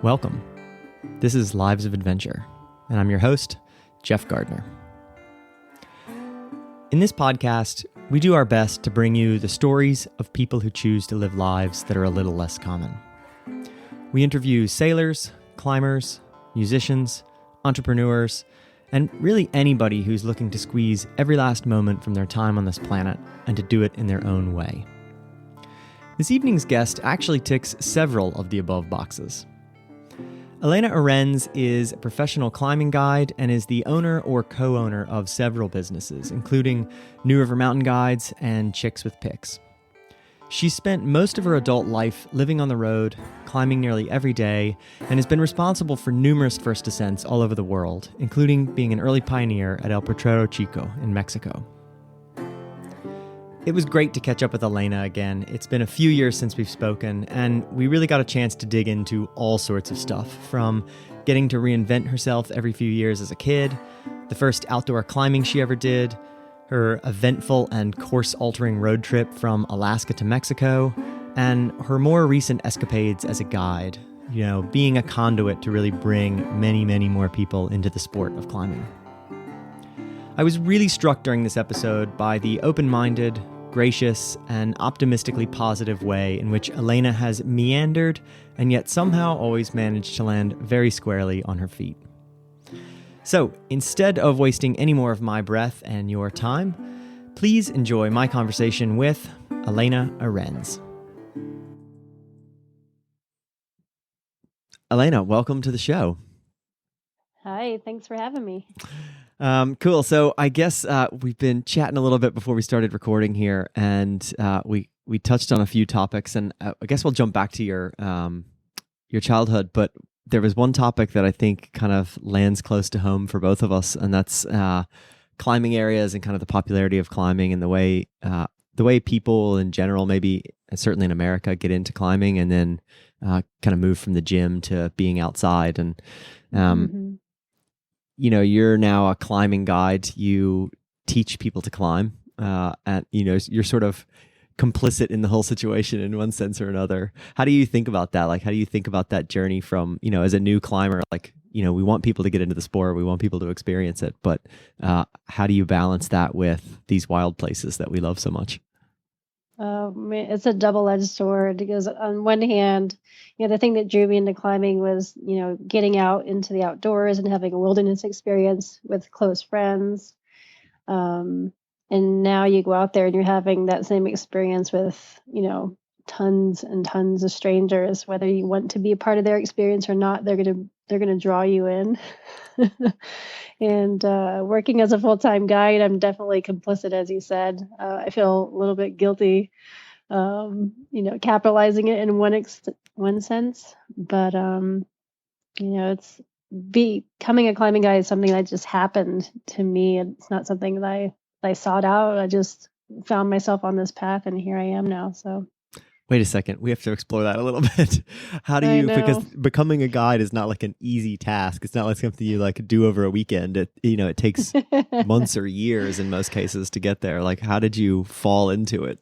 Welcome. This is Lives of Adventure, and I'm your host, Jeff Gardner. In this podcast, we do our best to bring you the stories of people who choose to live lives that are a little less common. We interview sailors, climbers, musicians, entrepreneurs, and really anybody who's looking to squeeze every last moment from their time on this planet and to do it in their own way. This evening's guest actually ticks several of the above boxes. Elaina Arenz is a professional climbing guide and is the owner or co-owner of several businesses, including New River Mountain Guides and Chicks with Picks. She spent most of her adult life living on the road, climbing nearly every day, and has been responsible for numerous first ascents all over the world, including being an early pioneer at El Potrero Chico in Mexico. It was great to catch up with Elaina again. It's been a few years since we've spoken, and we really got a chance to dig into all sorts of stuff, from getting to reinvent herself every few years as a kid, the first outdoor climbing she ever did, her eventful and course-altering road trip from Alaska to Mexico, and her more recent escapades as a guide, being a conduit to really bring many, many more people into the sport of climbing. I was really struck during this episode by the open-minded, gracious, and optimistically positive way in which Elaina has meandered and yet somehow always managed to land very squarely on her feet. So, instead of wasting any more of my breath and your time, please enjoy my conversation with Elaina Arenz. Elaina, welcome to the show. Hi, thanks for having me. Cool. So I guess we've been chatting a little bit before we started recording here, and we touched on a few topics, and I guess we'll jump back to your childhood. But there was one topic that I think kind of lands close to home for both of us, and that's climbing areas and kind of the popularity of climbing and the way people in general, maybe certainly in America, get into climbing and then kind of move from the gym to being outside. And you're now a climbing guide. You teach people to climb, and you're sort of complicit in the whole situation in one sense or another. How do you think about that? Like, how do you think about that journey from, as a new climber? Like, we want people to get into the sport, we want people to experience it, but how do you balance that with these wild places that we love so much? It's a double-edged sword, because on one hand, the thing that drew me into climbing was, getting out into the outdoors and having a wilderness experience with close friends. And now you go out there and you're having that same experience with, tons and tons of strangers. Whether you want to be a part of their experience or not, they're gonna draw you in. And working as a full-time guide, I'm definitely complicit, as you said. I feel a little bit guilty, capitalizing it in one sense. But it's becoming a climbing guide is something that just happened to me. It's not something that I sought out. I just found myself on this path, and here I am now. So. Wait a second. We have to explore that a little bit. How do you, because becoming a guide is not like an easy task. It's not like something you like do over a weekend. It takes months or years in most cases to get there. Like, how did you fall into it?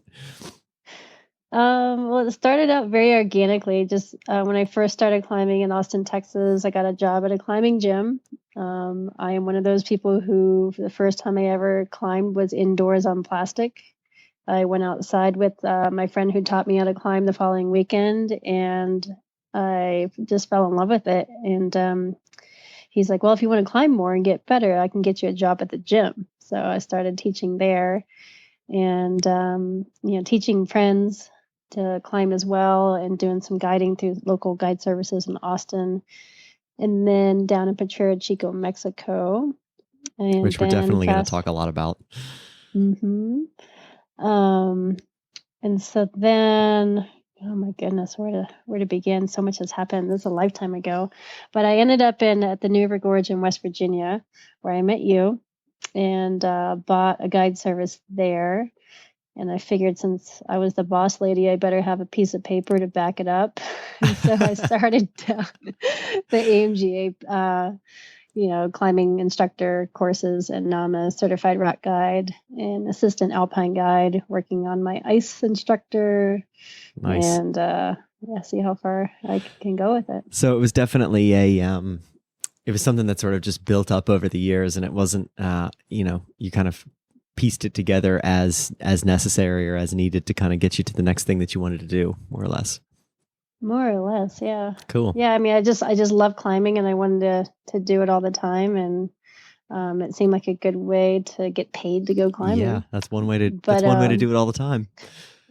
Well, it started out very organically. Just when I first started climbing in Austin, Texas, I got a job at a climbing gym. I am one of those people who, for the first time I ever climbed, was indoors on plastic. I went outside with my friend who taught me how to climb the following weekend, and I just fell in love with it. And he's like, well, if you want to climb more and get better, I can get you a job at the gym. So I started teaching there, and teaching friends to climb as well, and doing some guiding through local guide services in Austin, and then down in Potrero Chico, Mexico. Which we're definitely going to talk a lot about. Mm-hmm. And so then, oh my goodness, where to begin? So much has happened. This is a lifetime ago, but I ended up at the New River Gorge in West Virginia, where I met you, and bought a guide service there. And I figured, since I was the boss lady, I better have a piece of paper to back it up. And so I started the AMGA, climbing instructor courses, and now I'm a certified rock guide and assistant alpine guide, working on my ice instructor. Nice. And yeah, see how far I can go with it. So it was definitely it was something that sort of just built up over the years, and it wasn't, you kind of pieced it together as necessary or as needed to kind of get you to the next thing that you wanted to do, more or less. More or less, yeah. Cool. Yeah, I mean, I just love climbing, and I wanted to do it all the time, and it seemed like a good way to get paid to go Yeah, climbing. that's one way to But do it all the time.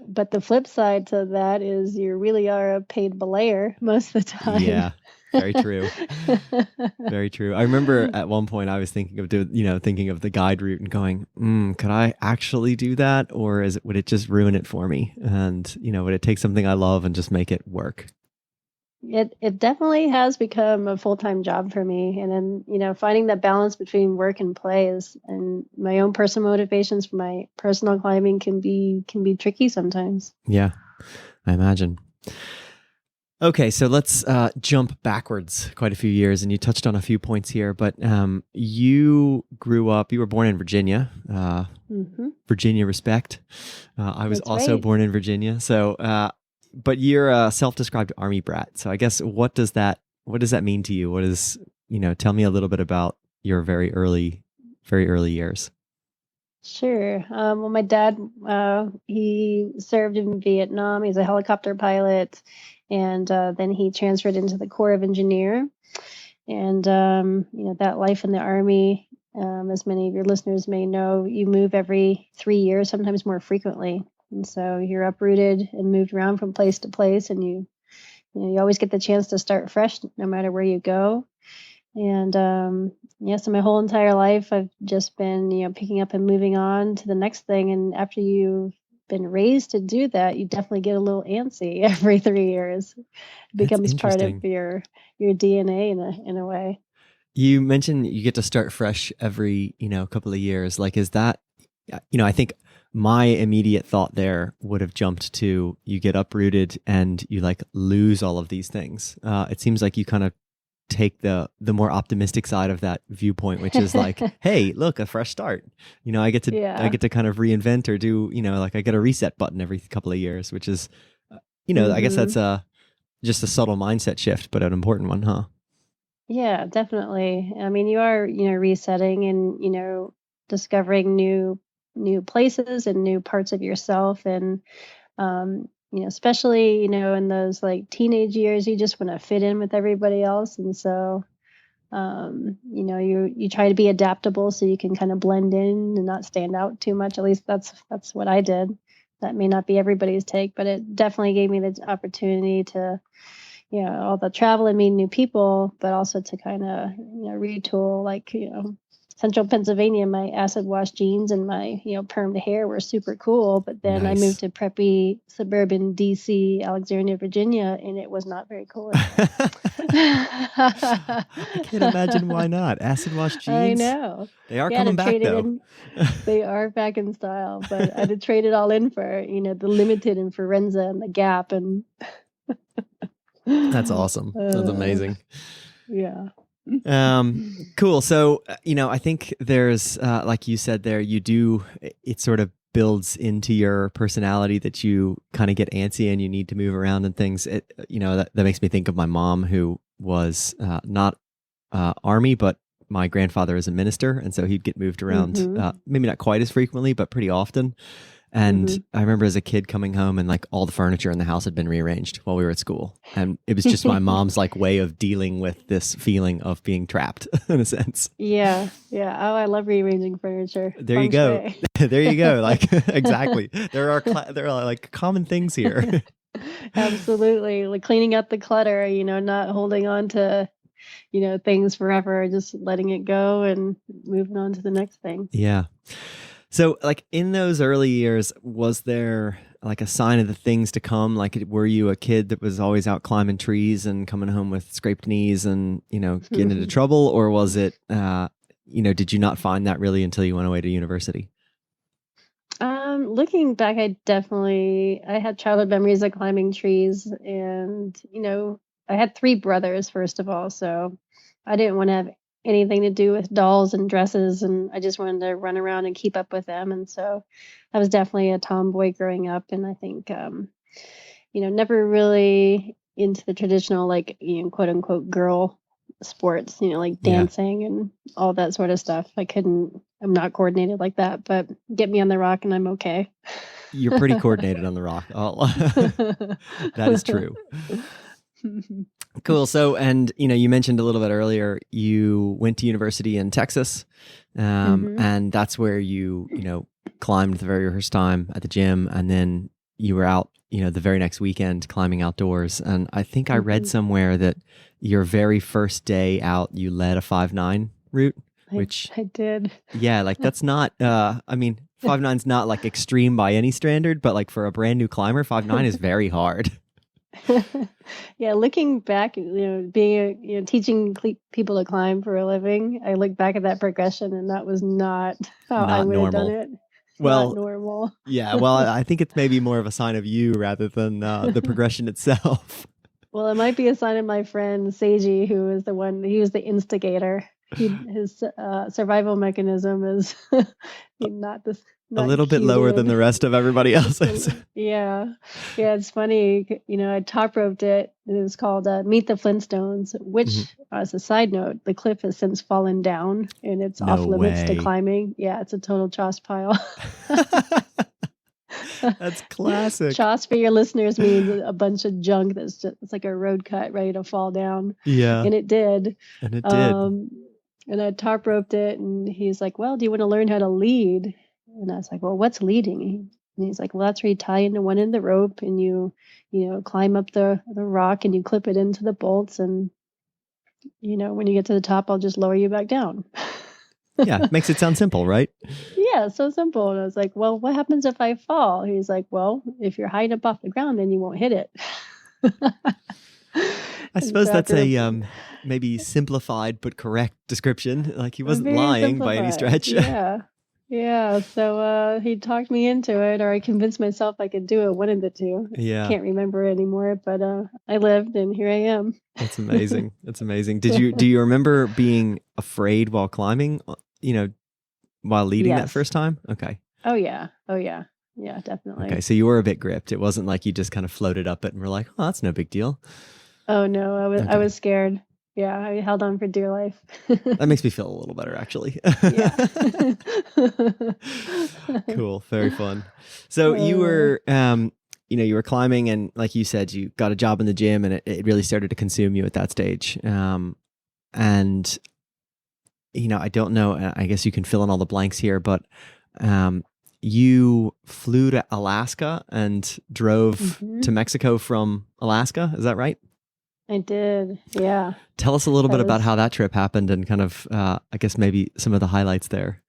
but the flip side to that is you really are a paid belayer most of the time. Yeah, very true. Very true. I remember at one point I was thinking of thinking of the guide route and going, could I actually do that, or would it just ruin it for me? And would it take something I love and just make it work? It definitely has become a full-time job for me. And then, finding that balance between work and play and my own personal motivations for my personal climbing can be tricky sometimes. Yeah, I imagine. Okay, so let's jump backwards quite a few years, and you touched on a few points here, but you were born in Virginia, Virginia respect. I was That's also right. born in Virginia, so but you're a self-described Army brat. So I guess what does that mean to you? Tell me a little bit about your very early years. Sure. Well, my dad, he served in Vietnam. He's a helicopter pilot, and then he transferred into the Corps of Engineer. And that life in the Army, as many of your listeners may know, you move every 3 years, sometimes more frequently. And so you're uprooted and moved around from place to place, and you always get the chance to start fresh, no matter where you go. And so my whole entire life, I've just been, picking up and moving on to the next thing. And after you've been raised to do that, you definitely get a little antsy every 3 years. It That's becomes part of interesting. your DNA in a way. You mentioned you get to start fresh every, couple of years. Like, is that, I think my immediate thought there would have jumped to you get uprooted and you like lose all of these things. It seems like you kind of take the more optimistic side of that viewpoint, which is like, hey, look, a fresh start. I get to Yeah. kind of reinvent or do, like I get a reset button every couple of years, which is, I guess that's just a subtle mindset shift, but an important one, huh? Yeah, definitely. I mean, you are, resetting and, discovering new places and new parts of yourself. And especially, in those like teenage years, you just want to fit in with everybody else. And so you try to be adaptable so you can kind of blend in and not stand out too much. At least that's what I did. That may not be everybody's take, but it definitely gave me the opportunity to, all the travel and meet new people, but also to kind of, retool, like, central Pennsylvania, my acid wash jeans and my, permed hair were super cool. But then I moved Nice. to preppy suburban DC, Alexandria, Virginia, and it was not very cool. I can't imagine why not. Acid wash jeans. I know. They are Yeah, coming back though. They are back in style, but I had to trade it all in for, the Limited and Forenza and the Gap. And That's awesome. That's amazing. Yeah. Cool. So, I think there's, like you said there, it sort of builds into your personality that you kind of get antsy and you need to move around and things. That makes me think of my mom, who was not Army, but my grandfather is a minister. And so he'd get moved around, maybe not quite as frequently, but pretty often. And I remember as a kid coming home and like all the furniture in the house had been rearranged while we were at school. And it was just my mom's like way of dealing with this feeling of being trapped in a sense. Yeah. Yeah. Oh, I love rearranging furniture. There you go. There you go. Like, exactly. There are like common things here. Absolutely. Like cleaning up the clutter, not holding on to, things forever, just letting it go and moving on to the next thing. Yeah. So, like in those early years, was there like a sign of the things to come? Like, were you a kid that was always out climbing trees and coming home with scraped knees and, getting into trouble? Or was it, did you not find that really until you went away to university? Looking back, I had childhood memories of climbing trees, and, I had 3 brothers, first of all. So I didn't want to have anything to do with dolls and dresses, and I just wanted to run around and keep up with them. And so I was definitely a tomboy growing up. And I think, never really into the traditional, like, quote unquote girl sports, like Yeah. dancing and all that sort of stuff. I'm not coordinated like that, but get me on the rock and I'm okay. You're pretty coordinated on the rock. That is true. Cool. So, and you mentioned a little bit earlier, you went to university in Texas, and that's where you climbed the very first time at the gym, and then you were out, the very next weekend climbing outdoors. And I think I read somewhere that your very first day out, you led a 5'9" route, which I did. Yeah, like that's not. I mean, 5'9's not like extreme by any standard, but like for a brand new climber, 5'9 is very hard. Yeah, looking back, being teaching people to climb for a living, I look back at that progression, and that was not how I Not would have done normal. it. Well, Not normal. yeah. Well, I think it's maybe more of a sign of you rather than the progression itself. Well, it might be a sign of my friend Seiji, who is the one. He was the instigator. His survival mechanism is not this. A Not little bit cued lower than in. the rest of everybody else's. Yeah, it's funny. I top roped it. It was called Meet the Flintstones, which, as a side note, the cliff has since fallen down and it's off limits to climbing. Yeah, it's a total choss pile. That's classic. Choss for your listeners means a bunch of junk it's like a road cut ready to fall down. Yeah, and it did. And it did. And I top roped it, and he's like, "Well, do you want to learn how to lead?" And I was like, "Well, what's leading?" And he's like, "Well, that's where you tie into one end of the rope and you climb up the rock and you clip it into the bolts. And, when you get to the top, I'll just lower you back down." Yeah, makes it sound simple, right? Yeah, so simple. And I was like, "Well, what happens if I fall?" He's like, "Well, if you're high enough off the ground, then you won't hit it." I suppose that's a maybe simplified but correct description. Like he wasn't Very lying by any simplified. stretch. Yeah. So he talked me into it, or I convinced myself I could do it. One of the two. Yeah. I can't remember anymore, but I lived, and here I am. That's amazing. That's amazing. Do you remember being afraid while climbing? While leading that first time? Okay. Oh yeah. Yeah, definitely. Okay, so you were a bit gripped. It wasn't like you just kind of floated up it and were like, "Oh, that's no big deal." Oh no, I was scared. Yeah, I held on for dear life. That makes me feel a little better, actually. Yeah. Cool. Very fun. So you were, you were climbing, and like you said, you got a job in the gym, and it really started to consume you at that stage. And I don't know. I guess you can fill in all the blanks here, but you flew to Alaska and drove to Mexico from Alaska. Is that right? I did. Yeah. Tell us a little bit about how that trip happened and kind of, I guess maybe some of the highlights there.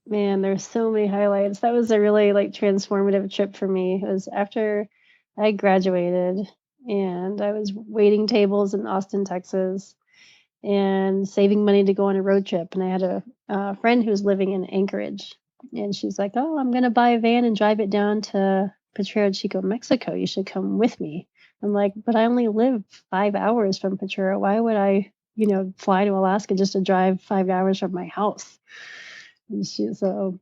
Man, there's so many highlights. That was a really transformative trip for me. It was after I graduated and I was waiting tables in Austin, Texas, and saving money to go on a road trip. And I had a friend who was living in Anchorage, and she's like, "Oh, I'm going to buy a van and drive it down to Potrero Chico, Mexico. You should come with me." I'm like, "But I only live 5 hours from Potrero. Why would I, fly to Alaska just to drive 5 hours from my house?" And so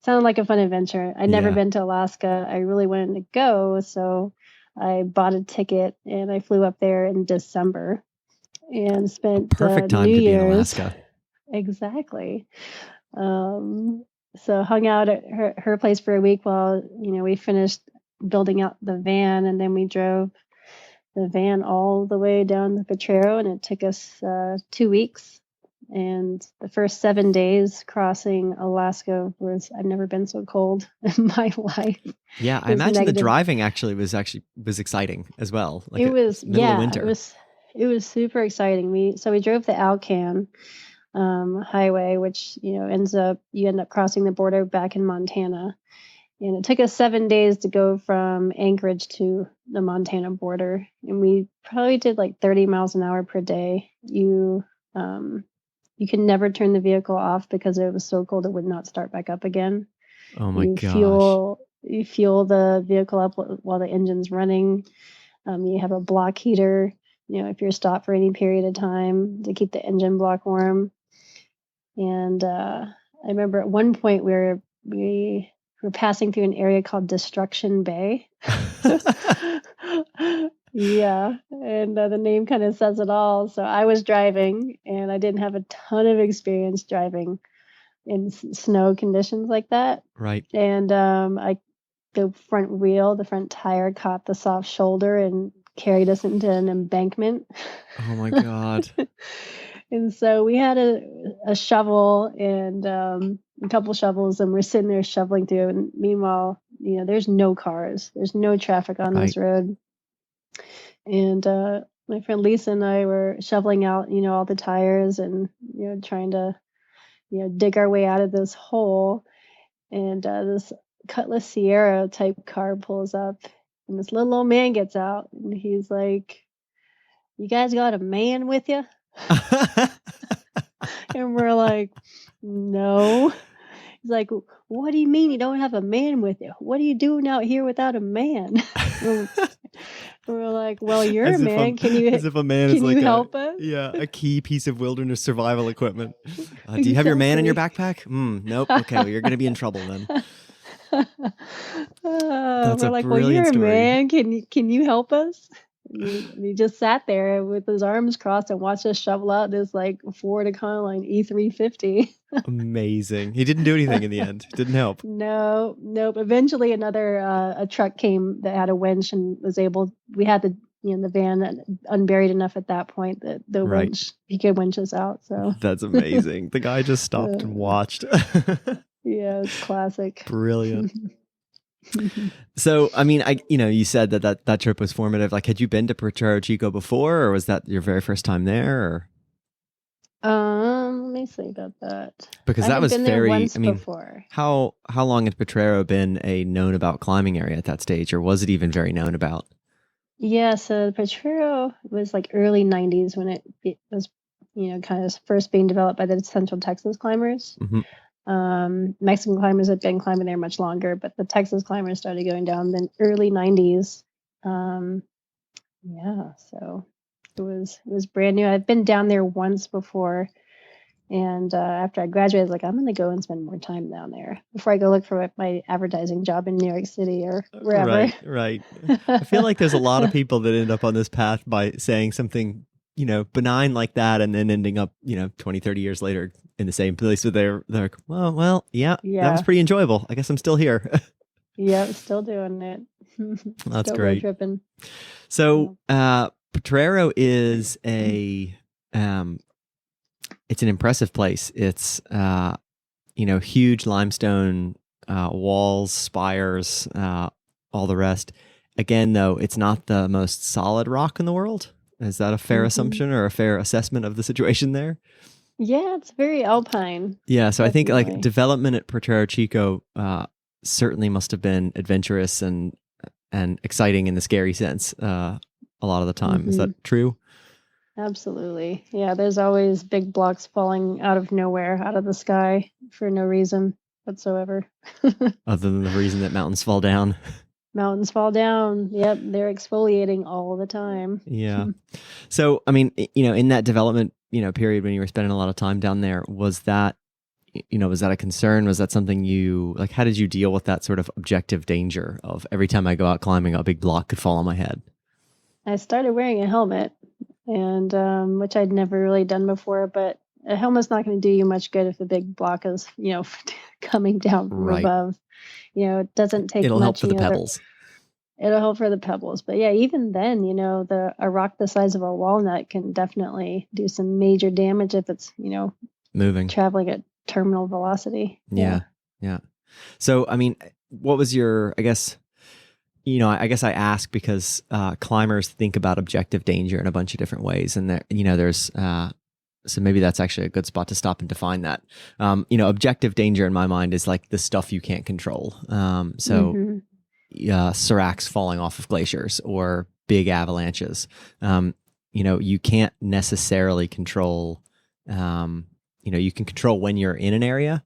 sounded like a fun adventure. I'd never been to Alaska. I really wanted to go. So I bought a ticket and I flew up there in December and spent perfect time New to Year's. Be in Alaska. Exactly. So hung out at her place for a week while, we finished building out the van, and then we drove the van all the way down the Potrero, and it took us 2 weeks. And the first 7 days crossing Alaska I've never been so cold in my life. Yeah, I imagine the driving was exciting as well. Like it was middle of winter. It was super exciting. We drove the Alcan highway, which you end up crossing the border back in Montana. And it took us 7 days to go from Anchorage to the Montana border. And we probably did 30 miles an hour per day. You can never turn the vehicle off because it was so cold it would not start back up again. Oh my gosh. You fuel the vehicle up while the engine's running. You have a block heater, if you're stopped for any period of time to keep the engine block warm. And I remember at one point we we're passing through an area called Destruction Bay. Yeah, and the name kind of says it all. So I was driving, and I didn't have a ton of experience driving in snow conditions like that. Right. And the front tire caught the soft shoulder and carried us into an embankment. Oh my God. And so we had a shovel and a couple shovels, and we're sitting there shoveling through. And meanwhile, there's no cars, there's no traffic on this road. And my friend Lisa and I were shoveling out, all the tires and, trying to, dig our way out of this hole. And this Cutlass Sierra type car pulls up, and this little old man gets out, and he's like, "You guys got a man with you?" And we're like, "No." He's like, "What do you mean you don't have a man with you? What are you doing out here without a man?" We're like, "Well, you're a man. Can you help us?" Yeah, a key piece of wilderness survival equipment. Do you have your man in your backpack? Nope. Okay, well, you're going to be in trouble then. That's we're a like, "Well, brilliant you're story. a man. Can you help us?" And he just sat there with his arms crossed and watched us shovel out this like Ford Econoline E350. Amazing. He didn't do anything in the end. Didn't help. No, nope. Eventually, another a truck came that had a winch and was able. We had the van unburied enough at that point that the winch, he could winch us out. So that's amazing. The guy just stopped and watched. Yeah, it's classic. Brilliant. So, I mean, you said that trip was formative. Like, had you been to Potrero Chico before, or was that your very first time there? Or? Let me think about that. Because that was very. I mean, before. How long had Potrero been a known about climbing area at that stage, or was it even very known about? Yeah, so Potrero was like early '90s when it was, kind of first being developed by the Central Texas climbers. Mm-hmm. Mexican climbers had been climbing there much longer, but the Texas climbers started going down in early '90s. Yeah, so it was brand new. I've been down there once before, and after I graduated, I was like, I'm going to go and spend more time down there before I go look for my advertising job in New York City or wherever. Right. I feel like there's a lot of people that end up on this path by saying something, benign like that, and then ending up, 20, 30 years later in the same place where they're like, well, yeah, that was pretty enjoyable. I guess I'm still here. Yeah, still doing it. That's still great. Tripping. So, Potrero is it's an impressive place. It's, huge limestone walls, spires, all the rest. Again, though, it's not the most solid rock in the world. Is that a fair assumption or a fair assessment of the situation there? Yeah, it's very alpine. Yeah, so definitely. I think development at Potrero Chico certainly must have been adventurous and exciting in the scary sense a lot of the time. Is that true? Absolutely. Yeah, there's always big blocks falling out of nowhere, out of the sky for no reason whatsoever. Other than the reason that mountains fall down. Mountains fall down. Yep, they're exfoliating all the time. Yeah. So, I mean, in that development, period when you were spending a lot of time down there, was that a concern? Was that something how did you deal with that sort of objective danger of every time I go out climbing, a big block could fall on my head? I started wearing a helmet, and which I'd never really done before, but a helmet's not going to do you much good if a big block is, coming down from above. It doesn't take It'll much. Help for the pebbles. It'll help for the pebbles. But yeah, even then, a rock the size of a walnut can definitely do some major damage if it's, moving, traveling at terminal velocity. Yeah. So, I mean, what was your, I guess I ask because climbers think about objective danger in a bunch of different ways. And there's, so maybe that's actually a good spot to stop and define that. Objective danger in my mind is like the stuff you can't control. Seracs falling off of glaciers or big avalanches. You can't necessarily control, you can control when you're in an area,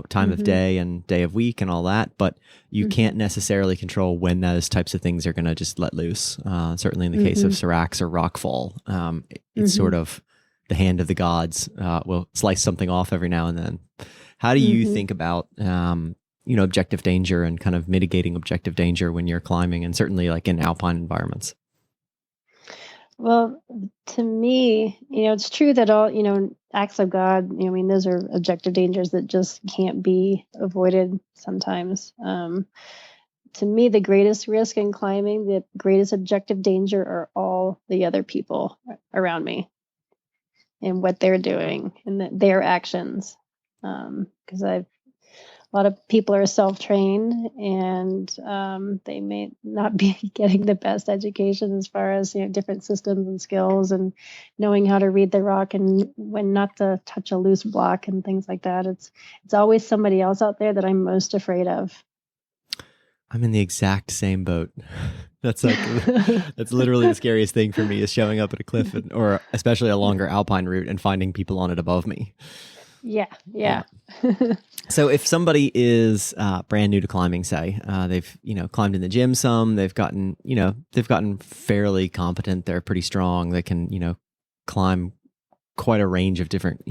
time of day and day of week and all that, but you can't necessarily control when those types of things are going to just let loose. Certainly in the case of seracs or rockfall, it's sort of the hand of the gods will slice something off every now and then. How do you think about objective danger and kind of mitigating objective danger when you're climbing, and certainly like in alpine environments? Well, to me, it's true that all, acts of God, those are objective dangers that just can't be avoided sometimes. To me, the greatest risk in climbing, the greatest objective danger are all the other people around me and what they're doing and their actions. Because a lot of people are self-trained, and they may not be getting the best education as far as different systems and skills and knowing how to read the rock and when not to touch a loose block and things like that. It's always somebody else out there that I'm most afraid of. I'm in the exact same boat. That's literally the scariest thing for me, is showing up at a cliff or especially a longer alpine route and finding people on it above me. Yeah. So if somebody is brand new to climbing, say they've climbed in the gym some, they've gotten fairly competent, they're pretty strong, they can climb quite a range of different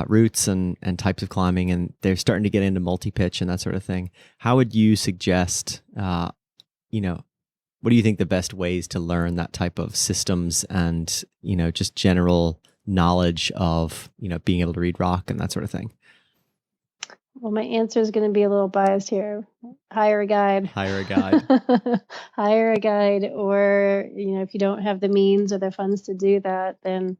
routes and types of climbing, and they're starting to get into multi-pitch and that sort of thing. How would you suggest what do you think the best ways to learn that type of systems and just general knowledge of being able to read rock and that sort of thing? Well, my answer is going to be a little biased here. Hire a guide. Hire a guide. Hire a guide, or if you don't have the means or the funds to do that, then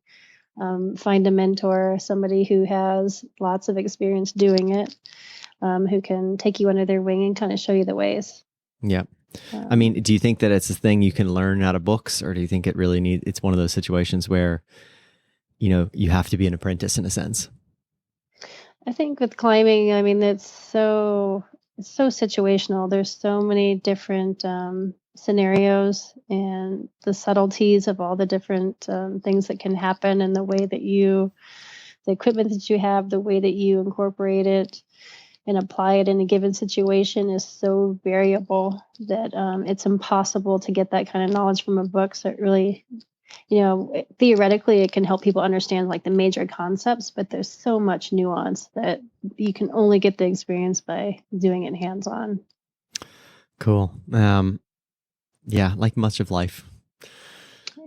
find a mentor, somebody who has lots of experience doing it, who can take you under their wing and kind of show you the ways. Yeah. I mean, do you think that it's a thing you can learn out of books, or do you think it's one of those situations where you have to be an apprentice in a sense? I think with climbing, it's so situational. There's so many different scenarios and the subtleties of all the different things that can happen, and the equipment that you have, the way that you incorporate it and apply it in a given situation is so variable that it's impossible to get that kind of knowledge from a book. So it really, theoretically, it can help people understand like the major concepts, but there's so much nuance that you can only get the experience by doing it hands-on. Cool. Yeah, like much of life.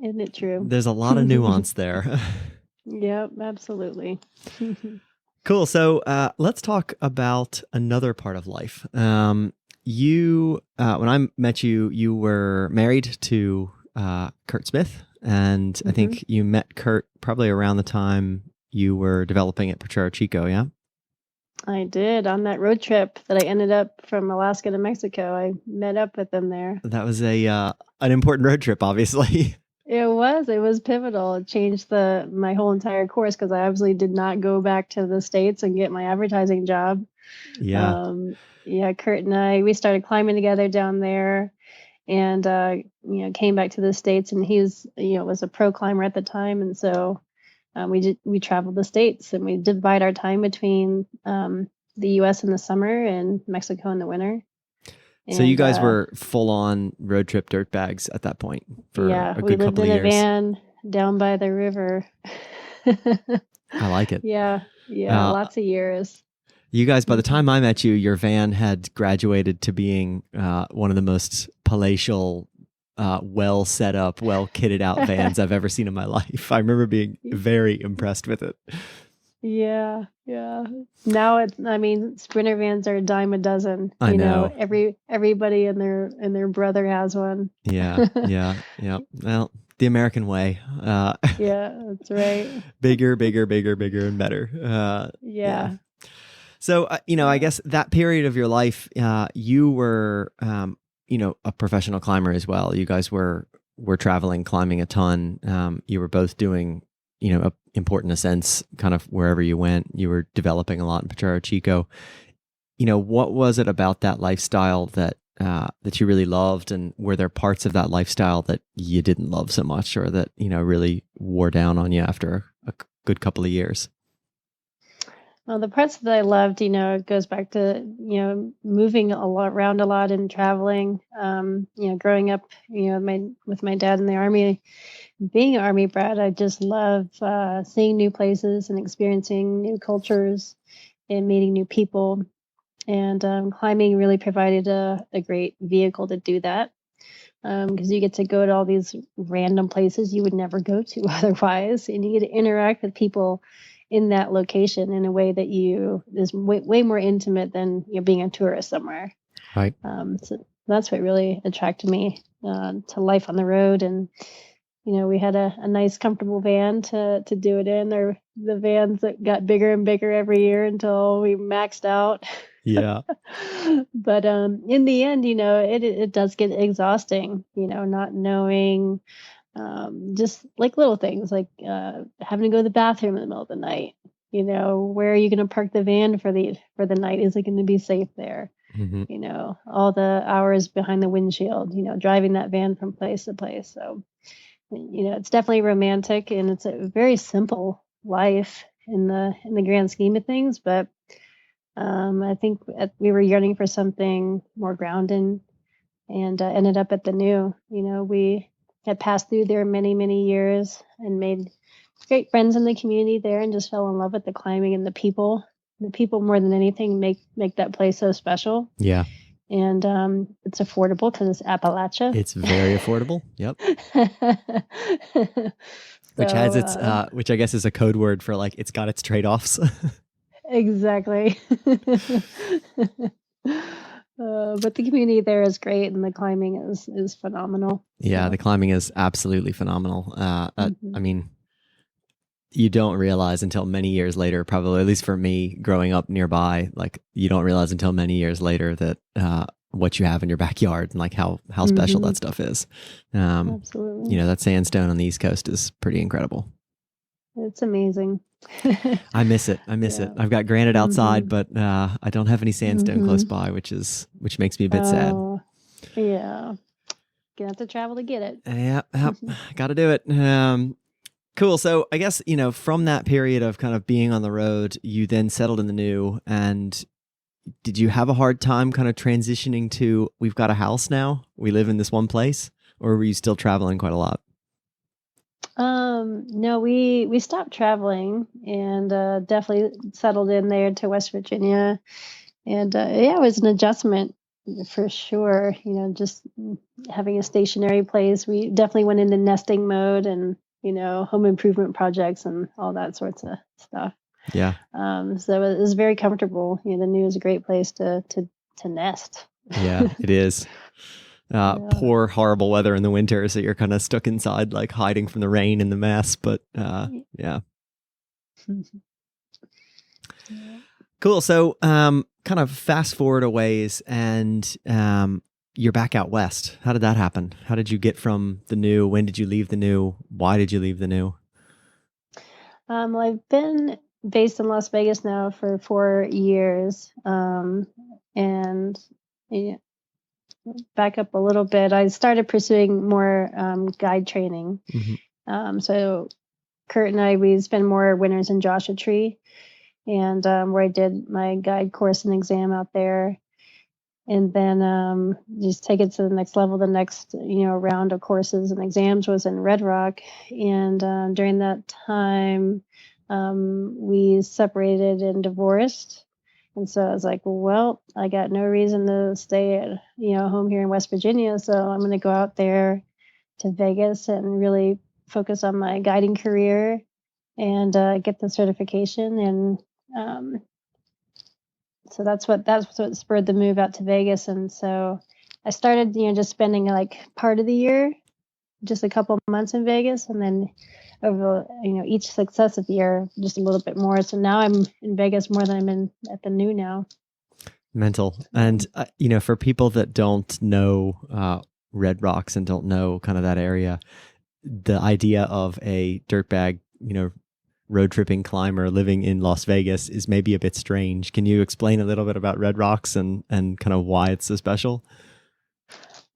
Isn't it true? There's a lot of nuance there. Yep, absolutely. Cool. So let's talk about another part of life. You, when I met you, you were married to Kurt Smith, and I think you met Kurt probably around the time you were developing at Potrero Chico, yeah? I did. On that road trip that I ended up from Alaska to Mexico, I met up with them there. That was an important road trip, obviously. It was pivotal. It changed my whole entire course, because I obviously did not go back to the States and get my advertising job. Yeah. Kurt and we started climbing together down there, and came back to the States, and he was a pro climber at the time, and so we traveled the States, and we divide our time between the U.S. in the summer and Mexico in the winter. So you guys were full-on road trip dirtbags at that point for a good couple of years. We lived in a van down by the river. I like it. Yeah, lots of years. You guys, by the time I met you, your van had graduated to being one of the most palatial, well set up, well kitted out vans I've ever seen in my life. I remember being very impressed with it. Yeah. Now Sprinter vans are a dime a dozen. I know. Everybody and their brother has one. Yeah. Well, the American way. Yeah, that's right. Bigger, and better. Yeah. So, I guess that period of your life, you were, a professional climber as well. You guys were traveling, climbing a ton. You were both doing, important ascents kind of wherever you went. You were developing a lot in Potrero Chico. What was it about that lifestyle that you really loved? And were there parts of that lifestyle that you didn't love so much, or that, really wore down on you after a good couple of years? Well, the parts that I loved, it goes back to, moving around a lot and traveling, growing up, with my dad in the Army, being an Army brat. I just love seeing new places and experiencing new cultures and meeting new people. And climbing really provided a great vehicle to do that, because you get to go to all these random places you would never go to otherwise, and you get to interact with people in that location in a way that is way more intimate than being a tourist somewhere. Right. So that's what really attracted me to life on the road. And we had a nice, comfortable van to do it in. Or the vans that got bigger and bigger every year until we maxed out. Yeah. But in the end, it does get exhausting. Not knowing, just like little things, like having to go to the bathroom in the middle of the night. Where are you going to park the van for the night? Is it going to be safe there? Mm-hmm. All the hours behind the windshield. Driving that van from place to place. So. It's definitely romantic, and it's a very simple life in the grand scheme of things. But I think we were yearning for something more grounded, and ended up at the new. We had passed through there many, many years and made great friends in the community there, and just fell in love with the climbing and the people. The people, more than anything, make that place so special. Yeah. And it's affordable because it's Appalachia. It's very affordable. Yep. Which has its, which I guess is a code word for like, it's got its trade-offs. Exactly. But the community there is great, and the climbing is phenomenal. Yeah, So. the climbing is absolutely phenomenal. I mean, you don't realize until many years later, probably, at least for me growing up nearby, like you don't realize until many years later that what you have in your backyard and like how special that stuff is. Absolutely. That sandstone on the East Coast is pretty incredible. It's amazing. I miss it. It. I've got granite outside, but I don't have any sandstone close by, which makes me a bit sad. Yeah. Gonna have to travel to get it. Yeah, got to do it. Cool. So I guess, from that period of kind of being on the road, you then settled in the new. And did you have a hard time kind of transitioning to, we've got a house now, we live in this one place, or were you still traveling quite a lot? No, we stopped traveling, and definitely settled in there to West Virginia. And it was an adjustment for sure. Just having a stationary place. We definitely went into nesting mode, and home improvement projects and all that sorts of stuff. Yeah. So it was very comfortable. The new is a great place to nest. Yeah, it is. Poor, horrible weather in the winter, so you're kind of stuck inside, like hiding from the rain and the mess. But yeah. Cool. So, kind of fast forward a ways, and you're back out west. How did that happen? How did you get from the new? When did you leave the new? Why did you leave the new? Well, I've been based in Las Vegas now for 4 years, and back up a little bit. I started pursuing more guide training. So Kurt and I, we spend more winters in Joshua Tree, and where I did my guide course and exam out there. And then just take it to the next level. The next, round of courses and exams was in Red Rock. And during that time, we separated and divorced. And so I was like, well, I got no reason to stay at, home here in West Virginia. So I'm going to go out there to Vegas and really focus on my guiding career and get the certification. And so that's what spurred the move out to Vegas. And so I started, just spending like part of the year, just a couple months in Vegas, and then over, each successive year, just a little bit more. So now I'm in Vegas more than I'm in at the new now. Mental. And, for people that don't know Red Rocks and don't know kind of that area, the idea of a dirtbag, road tripping climber living in Las Vegas is maybe a bit strange. Can you explain a little bit about Red Rocks and kind of why it's so special?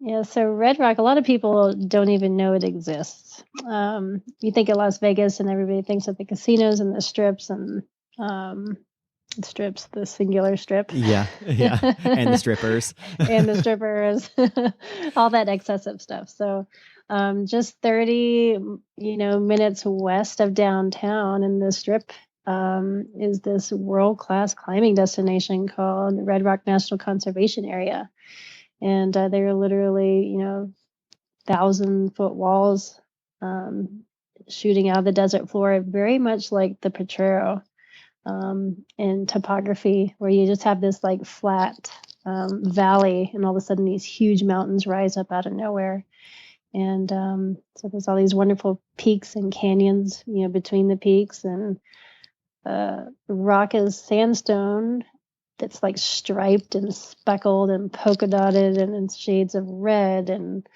Yeah, so Red Rock, a lot of people don't even know it exists. You think of Las Vegas and everybody thinks of the casinos and the strips and the singular strip. Yeah. And the strippers. And the strippers, all that excessive stuff. So just 30, minutes west of downtown in the strip is this world-class climbing destination called Red Rock National Conservation Area. And they're literally, 1,000-foot walls shooting out of the desert floor, very much like the Potrero in topography, where you just have this like flat valley, and all of a sudden these huge mountains rise up out of nowhere. And so there's all these wonderful peaks and canyons, between the peaks, and the rock is sandstone that's like striped and speckled and polka dotted and in shades of red and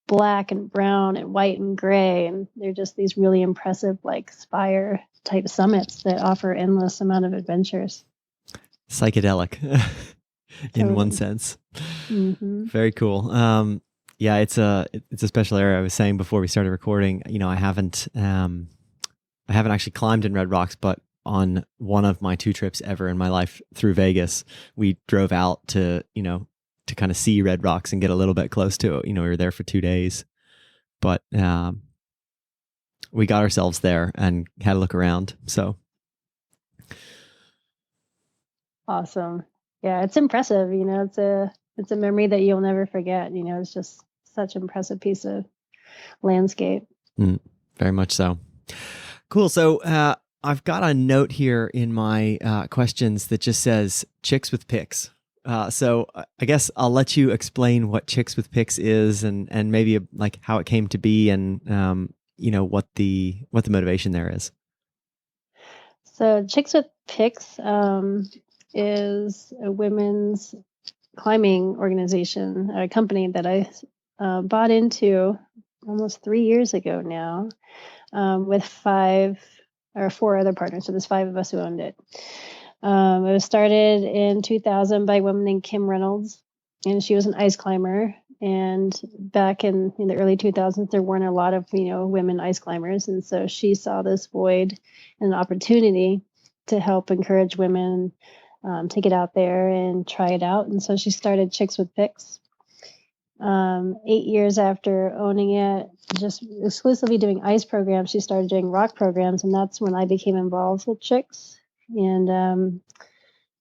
black and brown and white and gray. And they're just these really impressive like spire type summits that offer endless amount of adventures. Psychedelic in one sense. Mm-hmm. Very cool. Yeah, it's a special area. I was saying before we started recording, I haven't actually climbed in Red Rocks, but on one of my 2 trips ever in my life through Vegas, we drove out to kind of see Red Rocks and get a little bit close to it. We were there for 2 days, but we got ourselves there and had a look around. So awesome. Yeah, it's impressive. It's a memory that you'll never forget. It's just such an impressive piece of landscape. Very much so. Cool. So I've got a note here in my questions that just says Chicks with Picks. So I guess I'll let you explain what Chicks with Picks is, and maybe like how it came to be, and what the motivation there is. So Chicks with Picks is a women's climbing organization, a company that I bought into almost 3 years ago now, with 4 other partners. So there's 5 of us who owned it. It was started in 2000 by a woman named Kim Reynolds, and she was an ice climber. And back in the early 2000s, there weren't a lot of women ice climbers, and so she saw this void and an opportunity to help encourage women to get out there and try it out. And so she started Chicks with Picks. 8 years after owning it, just exclusively doing ice programs, she started doing rock programs, and that's when I became involved with Chicks. And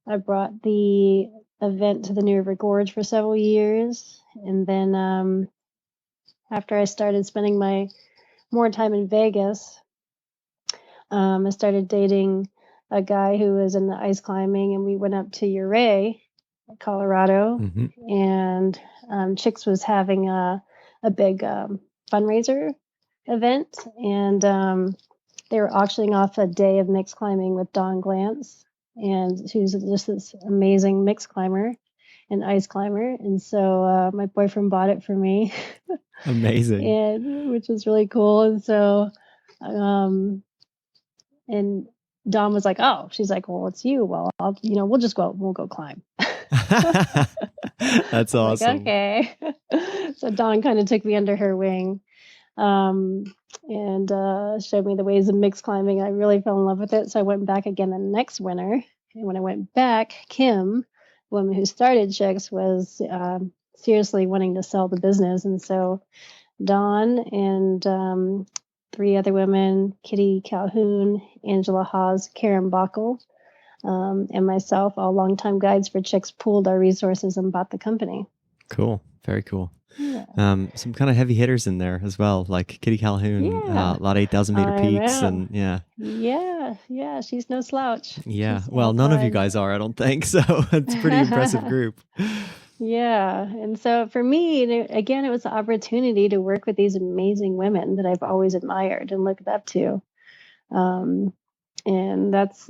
I brought the event to the New River Gorge for several years. And then after I started spending more time in Vegas, I started dating a guy who was in the ice climbing, and we went up to Ouray, Colorado. Mm-hmm. And Chicks was having a big fundraiser event, and they were auctioning off a day of mixed climbing with Dawn Glantz, and she was just this amazing mixed climber and ice climber. And so my boyfriend bought it for me. Amazing. And which was really cool. And so and Dawn was like, "Oh," she's like, "Well, it's you. Well, we'll just we'll go climb." That's awesome. Like, okay. So Dawn kind of took me under her wing, and showed me the ways of mixed climbing. I really fell in love with it. So I went back again the next winter. And when I went back, Kim, the woman who started Chicks, was seriously wanting to sell the business. And so Dawn and 3 other women, Kitty Calhoun, Angela Hawes, Karen Bockel, and myself, all longtime guides for Chicks, pooled our resources and bought the company. Cool. Very cool. Yeah. Some kind of heavy hitters in there as well, like Kitty Calhoun, a lot of 8,000 meter peaks, and yeah, she's no slouch. Yeah, She's well, none of you guys are, I don't think, so it's a pretty impressive group. Yeah, and so for me, again, it was the opportunity to work with these amazing women that I've always admired and looked up to, and that's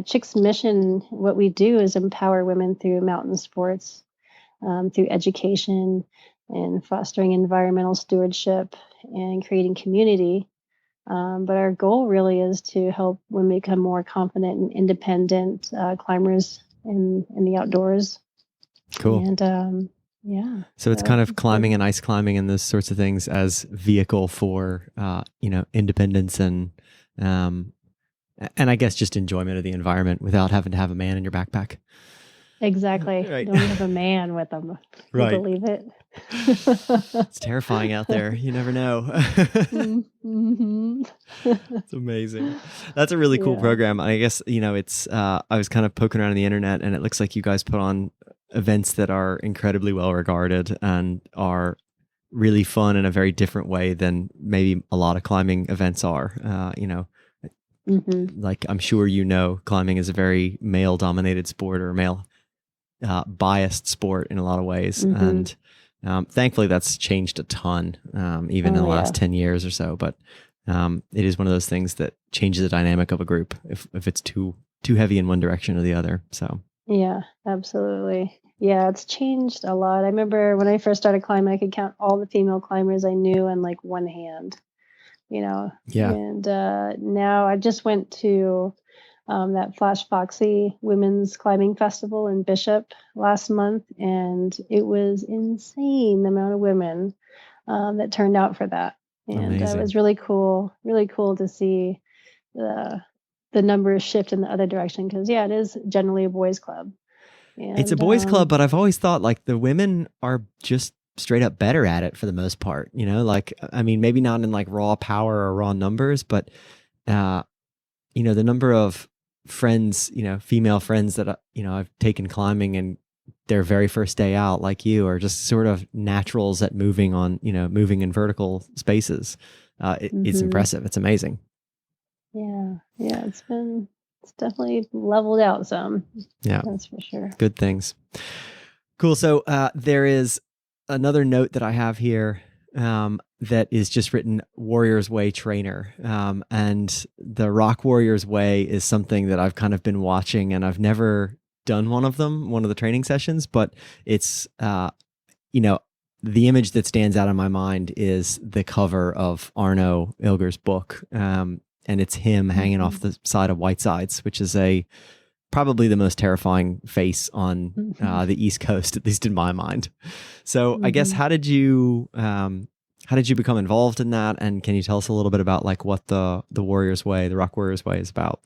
Chicks' mission. What we do is empower women through mountain sports, through education and fostering environmental stewardship and creating community. But our goal really is to help women become more confident and independent climbers in the outdoors. Cool. And so it's kind of climbing and ice climbing and those sorts of things as vehicle for independence and I guess just enjoyment of the environment without having to have a man in your backpack. Exactly. Right. Don't have a man with them. Can you Right. believe it? It's terrifying out there. You never know. Mm-hmm. It's amazing. That's a really cool Yeah. program. I guess, it's, I was kind of poking around on the internet and it looks like you guys put on events that are incredibly well regarded and are really fun in a very different way than maybe a lot of climbing events are. Mm-hmm. Like I'm sure climbing is a very male dominated sport or male biased sport in a lot of ways. Mm-hmm. And thankfully that's changed a ton, even in the last 10 years or so. But it is one of those things that changes the dynamic of a group if it's too heavy in one direction or the other. So Yeah, absolutely. Yeah, it's changed a lot. I remember when I first started climbing, I could count all the female climbers I knew in like one hand, yeah, and now I just went to that Flash Foxy Women's Climbing Festival in Bishop last month, and it was insane the amount of women that turned out for that, and it amazing. was really cool to see the numbers shift in the other direction because it is generally a boys' club. And, It's a boys' club, but I've always thought like the women are just straight up better at it for the most part. Like I mean, maybe not in like raw power or raw numbers, but the number of friends, female friends that I've taken climbing and their very first day out, like you, are just sort of naturals at moving in vertical spaces. It's impressive. It's amazing. Yeah, it's definitely leveled out some. Yeah, that's for sure. Good things. Cool. So there is another note that I have here that is just written Warrior's Way trainer. And the Rock Warrior's Way is something that I've kind of been watching, and I've never done one of the training sessions, but it's, the image that stands out in my mind is the cover of Arno Ilger's book. And it's him hanging off the side of Whitesides, which is probably the most terrifying face on the East Coast, at least in my mind. So I guess how did you become involved in that? And can you tell us a little bit about like what the Warrior's Way, the Rock Warrior's Way, is about?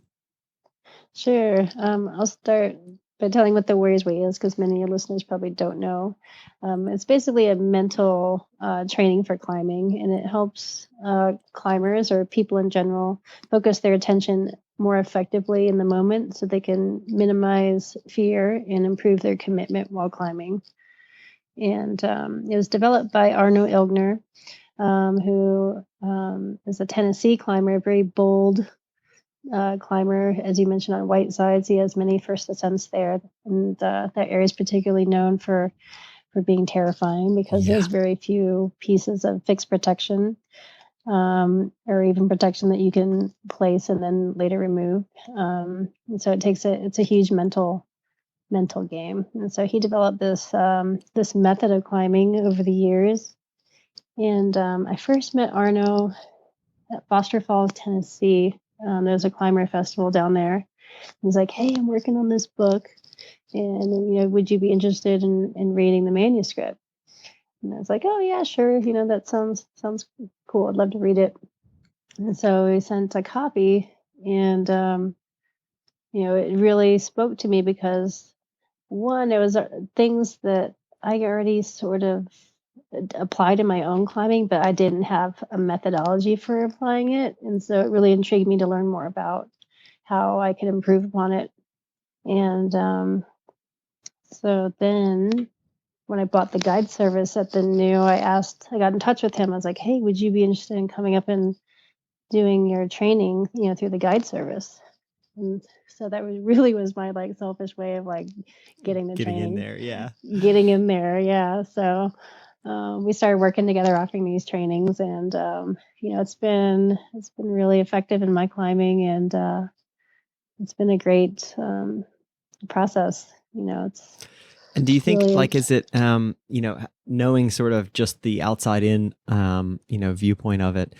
Sure. I'll start by telling what the Warrior's Way is, because many of your listeners probably don't know. It's basically a mental training for climbing, and it helps climbers or people in general focus their attention more effectively in the moment so they can minimize fear and improve their commitment while climbing. And it was developed by Arno Ilgner, who is a Tennessee climber, a very bold climber. As you mentioned, on Whitesides, he has many first ascents there, and that area is particularly known for being terrifying because there's very few pieces of fixed protection, or even protection that you can place and then later remove. And so it's a huge mental game. And so he developed this method of climbing over the years. And I first met Arno at Foster Falls, Tennessee. There's a climber festival down there. He's like, "Hey, I'm working on this book, and would you be interested in reading the manuscript?" And I was like, "Oh yeah, sure. That sounds cool. I'd love to read it." And so he sent a copy, and it really spoke to me because, one, it was things that I already sort of applied in my own climbing, but I didn't have a methodology for applying it. And so it really intrigued me to learn more about how I could improve upon it. And so then when I bought the guide service at the New, I got in touch with him. I was like, "Hey, would you be interested in coming up and doing your training, through the guide service?" And so that was my like selfish way of like getting training. in there. Yeah. Getting in there. Yeah. So we started working together, offering these trainings, and it's been really effective in my climbing, and it's been a great process. It's. And do you think brilliant. is it knowing sort of just the outside in viewpoint of it?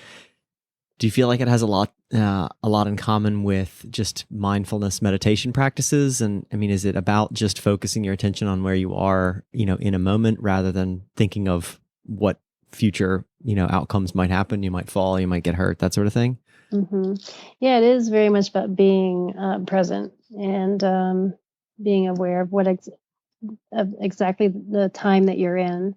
Do you feel like it has a lot in common with just mindfulness meditation practices? And I mean, is it about just focusing your attention on where you are, in a moment, rather than thinking of what future, outcomes might happen? You might fall, you might get hurt, that sort of thing. Mm-hmm. Yeah, it is very much about being present and being aware of of exactly the time that you're in,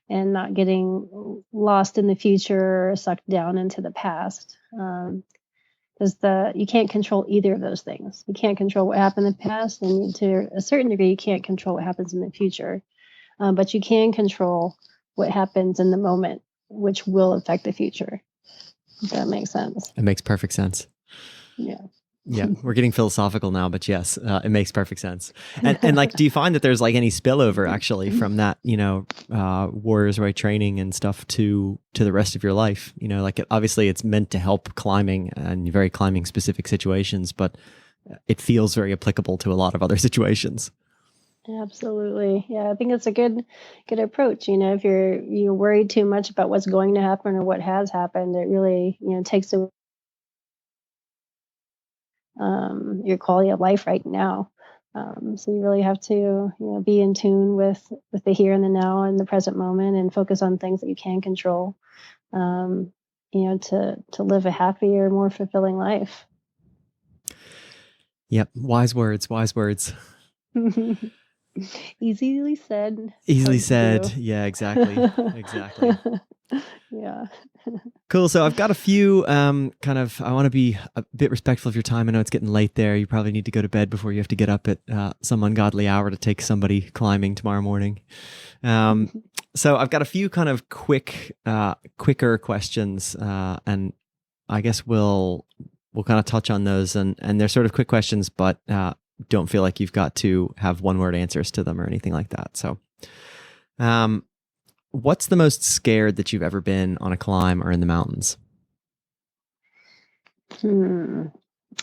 and not getting lost in the future or sucked down into the past. Because you can't control either of those things. You can't control what happened in the past, and to a certain degree, you can't control what happens in the future. But you can control what happens in the moment, which will affect the future. If that makes sense. It makes perfect sense. Yeah. Yeah, we're getting philosophical now, but yes, it makes perfect sense. And like, do you find that there's like any spillover actually from that, Warriors Way training and stuff to the rest of your life? Like obviously it's meant to help climbing and very climbing specific situations, but it feels very applicable to a lot of other situations. Absolutely. Yeah, I think it's a good approach. If you're worried too much about what's going to happen or what has happened, it really, takes away your quality of life right now. So you really have to, be in tune with the here and the now and the present moment, and focus on things that you can control. To live a happier, more fulfilling life. Yep, wise words, wise words. Easily said. Easily said. Yeah, exactly. Exactly. Yeah. Cool. So I've got a few I want to be a bit respectful of your time. I know it's getting late there. You probably need to go to bed before you have to get up at some ungodly hour to take somebody climbing tomorrow morning. So I've got a few kind of quicker questions, and I guess we'll kind of touch on those, and they're sort of quick questions, but don't feel like you've got to have one word answers to them or anything like that. So, what's the most scared that you've ever been on a climb or in the mountains? The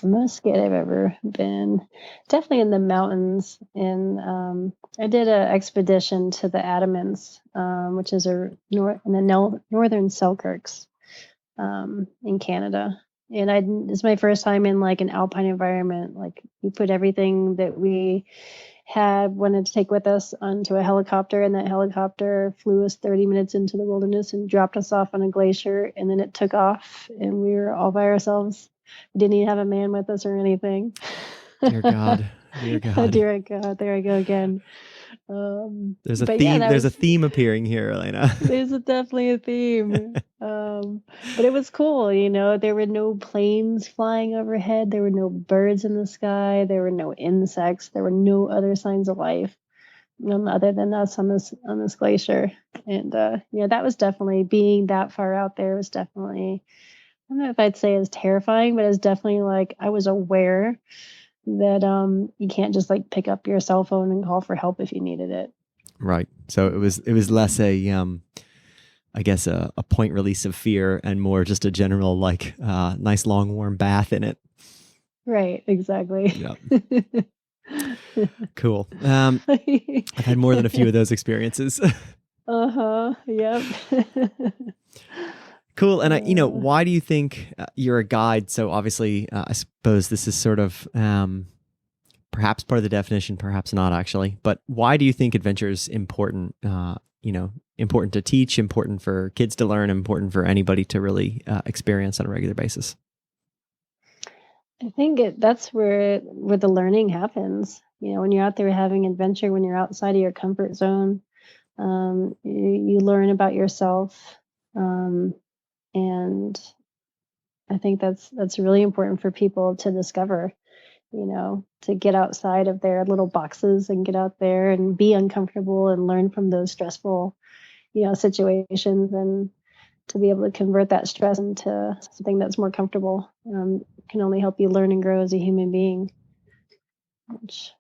most scared I've ever been, definitely in the mountains. And I did an expedition to the Adamants, which is in the northern Selkirks, in Canada. And it's my first time in like an alpine environment. Like we put everything that we wanted to take with us onto a helicopter, and that helicopter flew us 30 minutes into the wilderness and dropped us off on a glacier, and then it took off, and we were all by ourselves. We didn't even have a man with us or anything. Dear God. Dear God. Dear God. There I go again. There's a theme. There's a theme appearing here, Elaina. There's definitely a theme. But it was cool. There were no planes flying overhead. There were no birds in the sky. There were no insects. There were no other signs of life, other than us on this glacier. And that was definitely, being that far out there was definitely, I don't know if I'd say it's terrifying, but it's definitely like I was aware that you can't just like pick up your cell phone and call for help if you needed it. Right. So it was less I guess a point release of fear and more just a general like nice long warm bath in it. Right. Exactly. Yep. Cool. I've had more than a few of those experiences. Yep. Cool. And why do you think you're a guide? So obviously, I suppose this is sort of perhaps part of the definition, perhaps not actually. But why do you think adventure is important? Important to teach, important for kids to learn, important for anybody to really experience on a regular basis? I think that's where the learning happens. When you're out there having adventure, when you're outside of your comfort zone, you learn about yourself. And I think that's really important for people to discover, to get outside of their little boxes and get out there and be uncomfortable and learn from those stressful, situations, and to be able to convert that stress into something that's more comfortable can only help you learn and grow as a human being, which,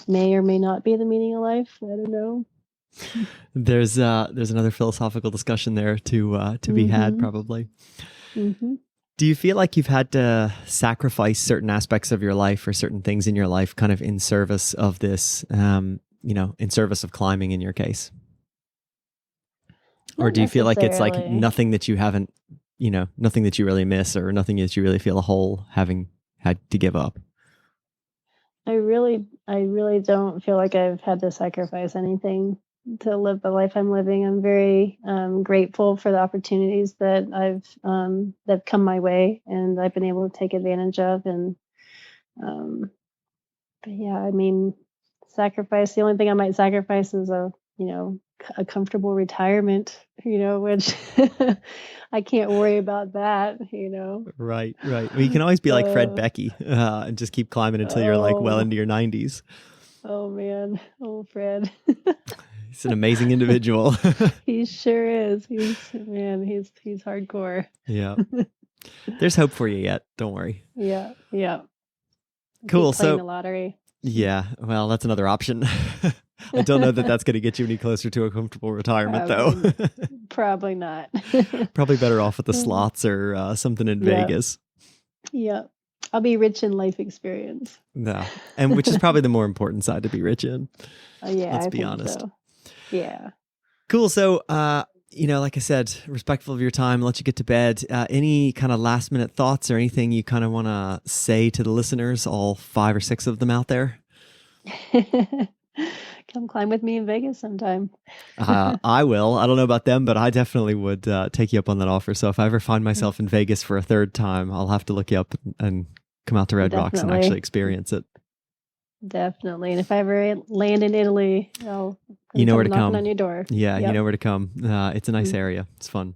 may or may not be the meaning of life. I don't know. There's another philosophical discussion there to be had, probably. Mm-hmm. Do you feel like you've had to sacrifice certain aspects of your life or certain things in your life kind of in service of this, in service of climbing in your case? Or do you feel like it's like nothing that you haven't, nothing that you really miss or nothing that you really feel a hole having had to give up? I really don't feel like I've had to sacrifice anything to live the life I'm living. I'm very grateful for the opportunities that that come my way, and I've been able to take advantage of. And but yeah, I mean, sacrifice. The only thing I might sacrifice is a comfortable retirement, which I can't worry about that, Right. Well, you can always be like Fred Becky and just keep climbing until you're like well into your 90s. Oh man. Oh, Fred. He's an amazing individual. He sure is. He's hardcore. Yeah. There's hope for you yet. Don't worry. Yeah. Cool. Playing the lottery. Yeah. Well, that's another option. I don't know that that's going to get you any closer to a comfortable retirement, though. Probably not. Probably better off with the slots or something in Vegas. Yeah. I'll be rich in life experience. No. And which is probably the more important side to be rich in. Yeah. Let's be honest. So. Yeah. Cool. So, like I said, respectful of your time, let you get to bed. Any kind of last minute thoughts or anything you kind of want to say to the listeners, all 5 or 6 of them out there? Come climb with me in Vegas sometime. I will. I don't know about them, but I definitely would take you up on that offer. So if I ever find myself in Vegas for a 3rd time, I'll have to look you up and come out to Red Rocks and actually experience it. Definitely. And if I ever land in Italy, I'll where to come. On your door. Yeah, yep. You know where to come. It's a nice area. It's fun.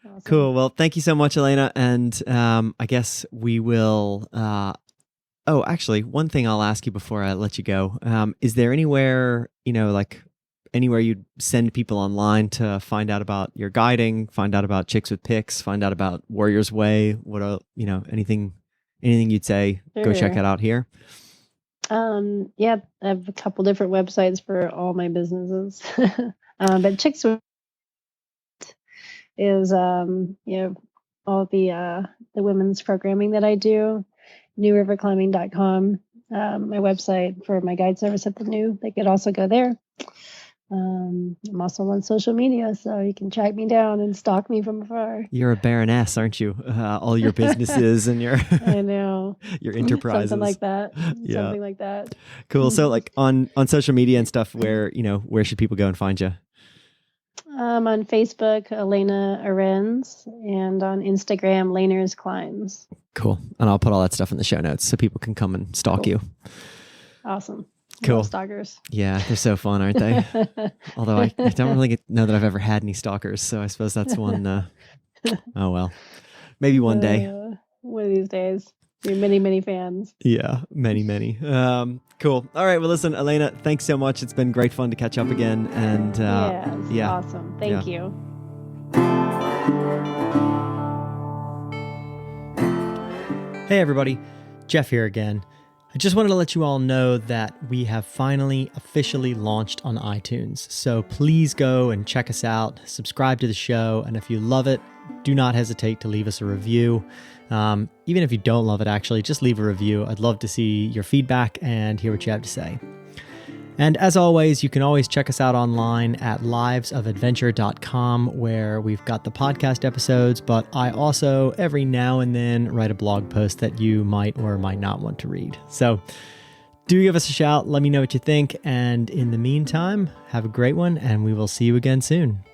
Awesome. Cool. Well, thank you so much, Elaina. And I guess we will... actually, one thing I'll ask you before I let you go. Is there anywhere, anywhere you'd send people online to find out about your guiding, find out about Chicks with Picks, find out about Warrior's Way? What, anything you'd say, Sure. Go check it out here? Yeah, I have a couple different websites for all my businesses. But Chicks with is, all the women's programming that I do. newriverclimbing.com, my website for my guide service at the New. They could also go there. I'm also on social media, so you can track me down and stalk me from afar. You're a baroness, aren't you? All your businesses and your I know your enterprises, something like that. Yeah. Something like that. Cool. So, like on social media and stuff, where should people go and find you? On Facebook, Elaina Arenz, and on Instagram, Lainer's Climbs. Cool. And I'll put all that stuff in the show notes so people can come and stalk you. Awesome. Cool. Stalkers. Yeah, they're so fun, aren't they? Although I don't really know that I've ever had any stalkers, so I suppose that's one. Oh well, maybe one day. One of these days. Many, many fans. Yeah, many. Cool. All right. Well, listen, Elaina, thanks so much. It's been great fun to catch up again. And yeah, awesome. Thank you. Hey, everybody. Jeff here again. I just wanted to let you all know that we have finally officially launched on iTunes. So please go and check us out, subscribe to the show, and if you love it, do not hesitate to leave us a review. Even if you don't love it, actually, just leave a review. I'd love to see your feedback and hear what you have to say. And as always, you can always check us out online at livesofadventure.com, where we've got the podcast episodes, but I also every now and then write a blog post that you might or might not want to read. So do give us a shout. Let me know what you think. And in the meantime, have a great one, and we will see you again soon.